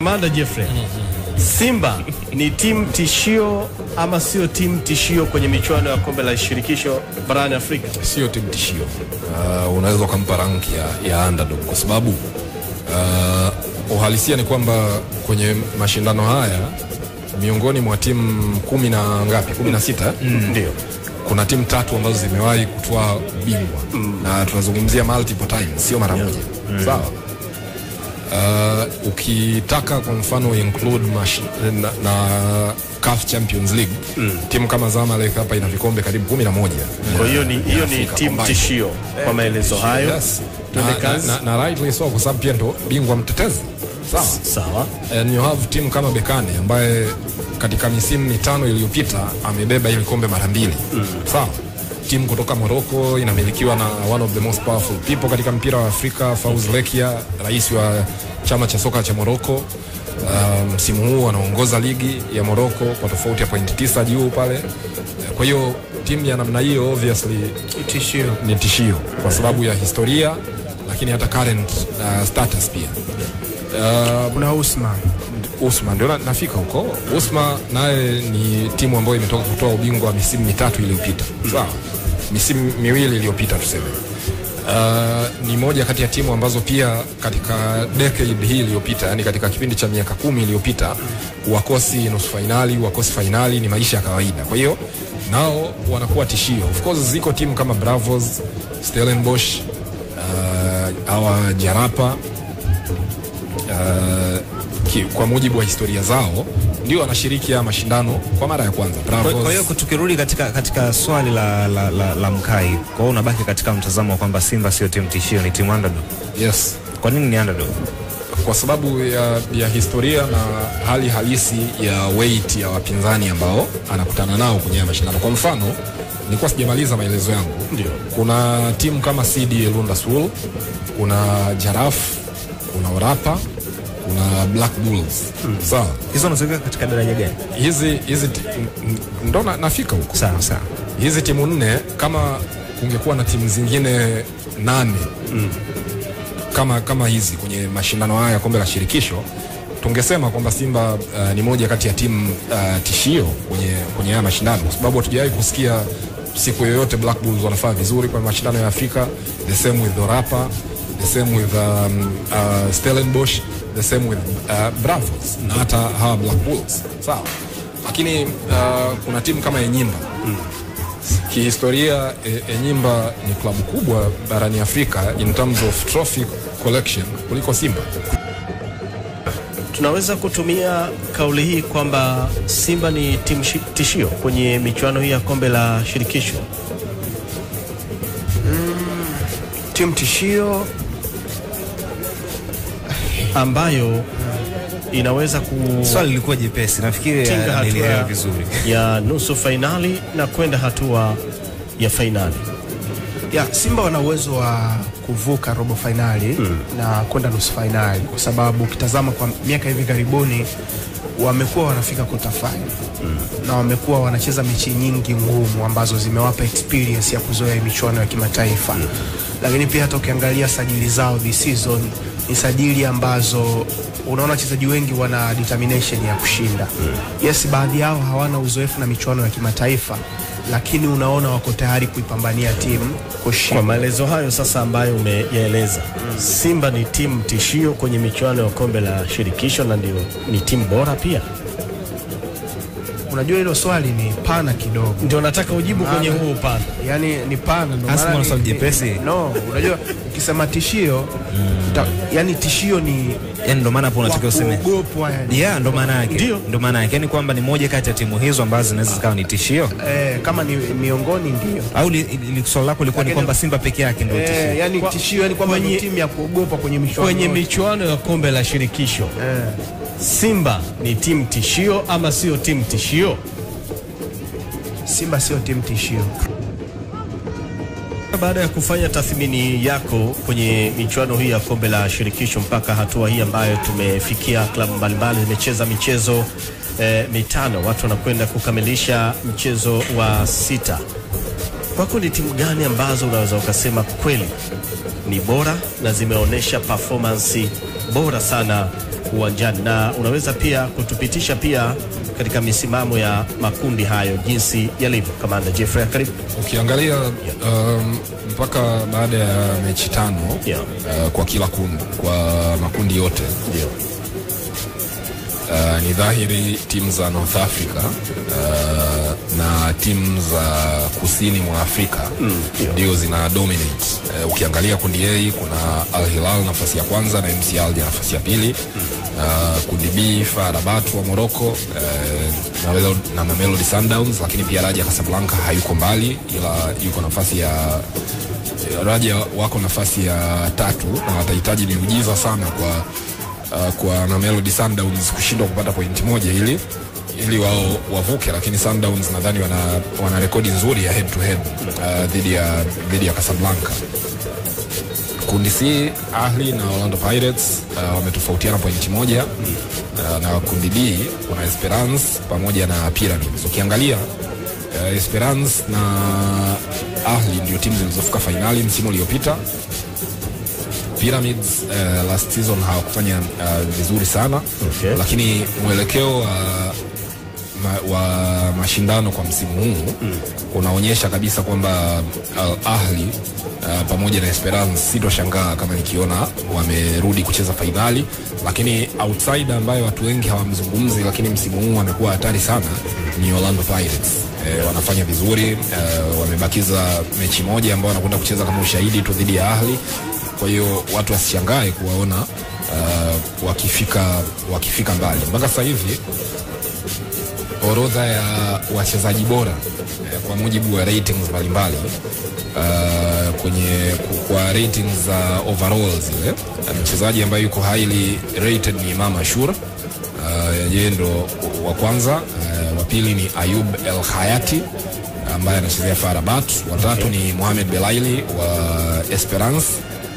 Manda Jeffrey, Simba ni timu tishio ama sio timu tishio kwenye michuano ya kombe la shirikisho barani Afrika? Sio timu tishio. Unaweza kumpa ranki ya underdog kwa sababu uhalisia ni kwamba kwenye mashindano haya miongoni mwa timu 10 na ngapi 16 ndio kuna timu 3 ambazo zimewahi kutoa bingwa na tunazungumzia multiple times, sio mara moja. Sawa. Ukitaka kwa mfano include na CAF Champions League, timu kama Zamalek hapa ina vikombe karibu 11. Kwa hiyo ni timu tishio kwa maelezo hayo. Yes. Na rightly so kwa sababu pia ndo bingwa mtetezi. Sawa. And you have timu kama Bekane ambaye katika misimu 5 iliyopita amebeba ile kombe mara 2. Sawa. Timu kutoka Morocco inamilikiwa na one of the most powerful people katika mpira wa Afrika, Fawzi Lekia, rais wa chama cha soka cha Morocco. Msimu huu anaongoza ligi ya Morocco kwa tofauti ya point 9 juu pale. Kwa hiyo timu ya namna hiyo obviously ni tishio kwa sababu ya historia, lakini hata current status pia. Kuna Usman ndio nafika huko. Usman naye ni timu ambayo imetoka kutoa ubingwa misimu 3 iliyopita. Sawa. Misimu 2 iliyopita tuseme. Ni moja kati ya timu ambazo pia katika decade hii iliyopita, yani katika kipindi cha miaka 10 iliyopita, wakosi nusu finali, wakosi finali ni maisha ya kawaida. Kwa hiyo nao wanakuwa tishio. Of course ziko timu kama Bravos, Stellenbosch, hawa Jarapa, kwa mujibu wa historia zao ndio wanashiriki ya mashindano kwa mara ya kwanza. Kwa hiyo tukirudi katika swali la Mkai, kwa hiyo unabaki katika mtazamo wa kwamba Simba sio timu tishio, ni timu underdog. Yes. Kwa nini ni underdog? Kwa sababu ya historia na hali halisi ya weight ya wapinzani ambao anakutana nao kwenye mashindano. Kwa mfano, nilikuwa sijamaliza maelezo yangu. Ndio. Kuna timu kama CD Lunda Soul, kuna Jaraf, kuna Orapa, kuna Black Bulls. Sawa. Hizo unazoweka katika daraja gani? Hizi ndo nafika huko. Sawa. Hizi timu 4 kama kungekuwa na timu zingine 8 kama hizi kwenye mashindano haya kombe la shirikisho, tungesema kwamba Simba ni moja kati ya timu tishio kwenye haya mashindano, kwa sababu hatujawahi kusikia siku yoyote Black Bulls wanafanya vizuri kwa mashindano ya Afrika. The same with Dorapa, the same with Stellenbosch, the same with Bravos na hata hawa Black Bulls. Sawa. Lakini kuna timu kama Enyimba. Kihistoria Enyimba ni klabu kubwa barani Afrika in terms of trophy collection kuliko Simba. Tunaweza kutumia kauli hii kwamba Simba ni timu tishio kwenye michuano hii ya kombe la shirikisho. Timu tishio ambayo inaweza swali lilikuwa jepesi, nafikiri nilielewa vizuri, ya nusu finali na kwenda hatua ya finali. Simba wana uwezo wa kuvuka robo finali na kwenda nusu finali, kwa sababu ukitazama kwa miaka hivi karibuni wamekuwa wanafika quarter final na wamekuwa wanacheza mechi nyingi ngumu ambazo zimewapa experience ya kuzoea michuano ya kimataifa. Lakini pia hata ukiangalia sajili zao this season ni sajili ambazo unaona wachezaji wengi wana determination ya kushinda. Yes, baadhi yao hawana uzoefu na michuano ya kimataifa, lakini unaona wako tayari kuipambania timu kushinda. Kwa maelezo hayo sasa ambayo umeyaeleza, Simba ni timu tishio kwenye michuano ya kombe la shirikisho na ndio ni timu bora pia. Unajua hilo swali ni pana kidogo. Ndio nataka ujibu kwenye huo upana. Yaani ni pana ndio maana ni swali jepesi. No, unajua ukisema tishio yani tishio ni ndio maana hapo unatakiwa useme. Ndio maana yake. Ndio maana yake ni kwamba ni moja kati ya timu hizo ambazo zinaweza zikawa ni tishio. Kama ni miongoni ndio. Au swali lako lilikuwa ni kwamba Simba peke yake ndio tishio. Yani tishio yani kwamba ni timu ya kuogopa kwenye michuano ya kombe la shirikisho. Simba ni timu tishio ama sio timu tishio? Simba sio timu tishio. Baada ya kufanya tathmini yako kwenye michuano hii ya kombe la shirikisho mpaka hatua hii ambayo tumefikia, klabu mbalimbali zimecheza michezo 5, watu wanakwenda kukamilisha mchezo wa 6. Kwako ni timu gani ambazo unaweza ukasema kweli ni bora na zimeonyesha performance bora sana uwanjani, na unaweza pia kutupitisha pia katika misimamo ya makundi hayo jinsi yalivyo. Kamanda Jeffrey, karibu. Ukiangalia mpaka baada ya mechi 5 kwa kila kundi, kwa makundi yote ni dhahiri timu za North Africa na timu za kusini mwa Afrika ndio zina dominate. Ukiangalia kundi A kuna Al Hilal nafasi ya kwanza na MC Alger nafasi ya pili. Kundi B FAR Rabat wa Morocco na Mamelodi Sundowns, lakini pia Raja Casablanca hayuko mbali, ila yuko nafasi ya Raja wako nafasi ya 3 na watahitaji miujiza sana kwa Mamelodi Sundowns kushindwa kupata pointi moja ili wao wavuke, lakini Sundowns nadhani wana rekodi nzuri ya head to head dhidi ya Casablanca. Kundi C Ahli na Orlando Pirates wametofautiana pointi moja, na kundi D kuna Esperance pamoja na Pyramids. Ukiangalia Esperance na Ahli ndio timu zilizofika finali msimu uliopita. Pyramids last season hawakufanya vizuri sana, lakini mwelekeo wa mashindano kwa msimu huu unaonyesha kabisa kwamba Ahli pamoja na Esperance sitoshangaa kama nikiona wamerudi kucheza finali. Lakini outsider ambayo watu wengi hawamzungumzi lakini msimu huu amekuwa hatari sana ni Orlando Pirates. Wanafanya vizuri, wamebakiza mechi moja ambayo wanakwenda kucheza kama ushahidi tu dhidi ya Ahli. Kwa hiyo watu wasishangae kuwaona wakifika mbali. Mpaka sasa hivi orodha ya wachezaji bora kwa mujibu wa ratings mbalimbali kwa ratings za overall zile, mchezaji ambaye yuko highly rated ni Imam Ashur, yeye ndo wa kwanza. Wa pili ni Ayub El Hayati ambaye anachezea FAR Rabat. Wa tatu ni Mohamed Belaili wa Esperance.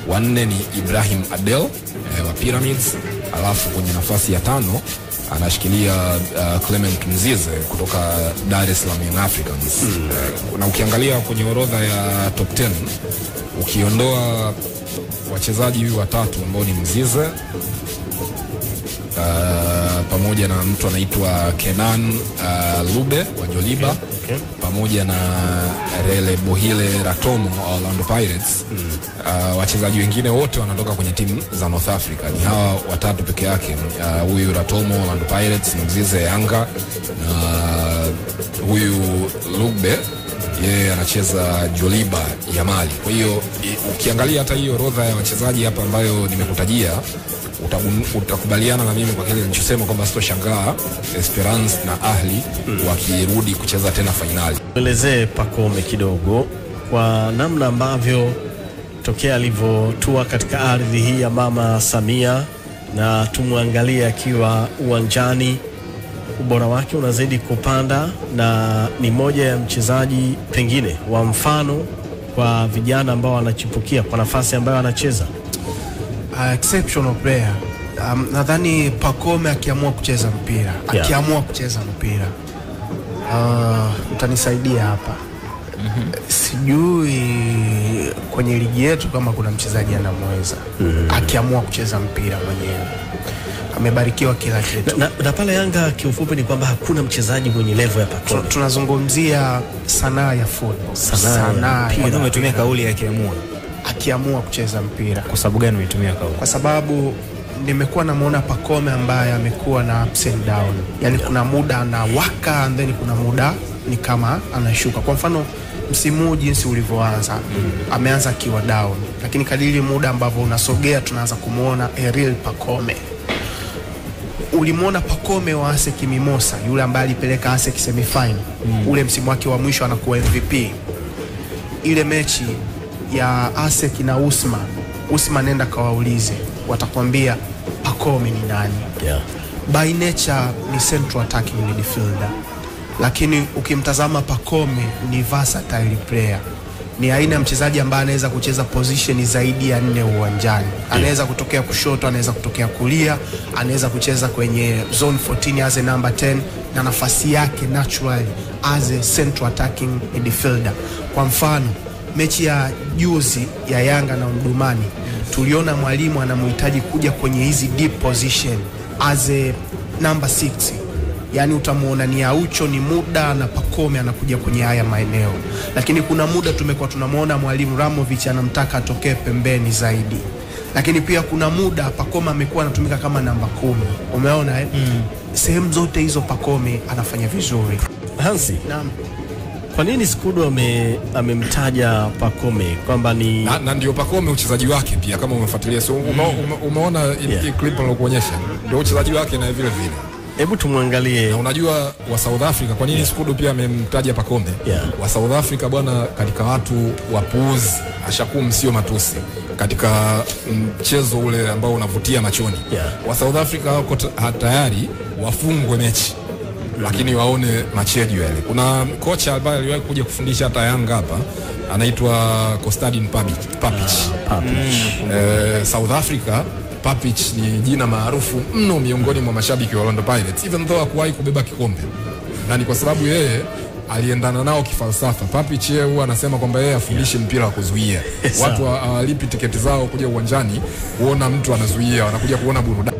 Wa nne ni Ibrahim Adel wa Pyramids. Alafu kwenye nafasi ya 5 anashikilia Clement Mzize kutoka Dar es Salaam Young Africans. Na ukiangalia kwenye orodha ya top 10, ukiondoa wachezaji watatu ambao ni Mzize pamoja na mtu anaitwa Kenan Lube wa Joliba pamoja na Rele Bohile Ratomo wa Orlando Pirates, wachezaji wengine wote wanatoka kwenye timu za North Africa. Ni hawa watatu peke yake, huyu Ratomo Orlando Pirates, Mzize Yanga, na huyu Lube yeye anacheza Joliba ya Mali. Kwa hiyo ukiangalia hata hiyo orodha ya wachezaji hapa ambayo nimekutajia, utakubaliana na mimi kwa kile nilichosema kwamba sitoshangaa Esperance na Ahli wakirudi kucheza tena finali. Elezee Pacome kidogo kwa namna ambavyo tokea alivyotua katika ardhi hii ya Mama Samia, na tumwangalie akiwa uwanjani, ubora wake unazidi kupanda na ni moja ya mchezaji pengine wa mfano kwa vijana ambao wanachipukia kwa nafasi ambayo anacheza. Exceptional player. Nadhani Pacome akiamua kucheza mpira, mtanisaidia hapa. Sijui kwenye ligi yetu kama kuna mchezaji anamweza akiamua kucheza mpira mwenyewe. Amebarikiwa kila kitu. Na pale Yanga kiufupi ni kwamba hakuna mchezaji mwenye level ya Pacome. Tunazungumzia sanaa ya football. Sanaa. Pia umetumia kauli ya akiamua kucheza mpira. Kwa sababu gani umetumia kauli? Kwa sababu nimekuwa namuona Pacome ambaye amekuwa na ups and down. Yaani kuna muda anawaka and then kuna muda ni kama anashuka. Kwa mfano msimu jinsi ulivyoanza, ameanza akiwa down, lakini kadiri muda ambavyo unasogea tunaanza kumuona a real Pacome. Ulimuona Pacome wa ASEC Mimosa, yule ambaye alipeleka ASEC semi-final. Ule msimu wake wa mwisho anakuwa MVP. Ile mechi ya ASEC na Usman nenda kawaulize, watakwambia Pacome ni nani. By nature ni central attacking midfielder, lakini ukimtazama Pacome ni versatile player. Ni aina ya mchezaji ambaye anaweza kucheza position zaidi ya 4 uwanjani. Anaweza kutokea kushoto, anaweza kutokea kulia, anaweza kucheza kwenye zone 14 as a number 10, na nafasi yake naturally as a central attacking midfielder. Kwa mfano mechi ya juzi ya Yanga na Mdumani, tuliona mwalimu anamhitaji kuja kwenye hizi deep position as a number 6. Yani utamuona ni Aucho, ni muda na Pacome anakuja kwenye haya maeneo. Lakini kuna muda tumekuwa tunamuona mwalimu Ramovic anamtaka atokee pembeni zaidi. Lakini pia kuna muda Pacome amekuwa anatumika kama namba 10. Umeona sehemu zote hizo Pacome anafanya vizuri. Hansi, Naam. kwa nini Skudo amemtaja Pacome kwamba ni na ndio Pacome uchezaji wake pia kama umefuatilia, so umeona clip nilokuonyesha, ndio uchezaji wake na vile vile. Hebu tumwangalie. Na unajua wa South Africa kwa nini Skudo pia amemtaja Pacome? Wa South Africa bwana, katika watu wapuuzi, ashakum sio matusi katika mchezo ule ambao unavutia machoni. Wa South Africa wako tayari wafungwe mechi lakini waone machejo yale. Kuna kocha ambaye aliwahi kuja kufundisha hata Yanga hapa, anaitwa Kostadin Papic. South Africa, Papic ni jina maarufu mno miongoni mwa mashabiki wa Orlando Pirates, even though hakuwahi kubeba kikombe. Na ni kwa sababu yeye aliendana nao kifalsafa. Papic yeye huwa anasema kwamba yeye afundishe mpira wa kuzuia. Watu hawalipi tiketi zao kuja uwanjani kuona mtu anazuia, wanakuja kuona burudani.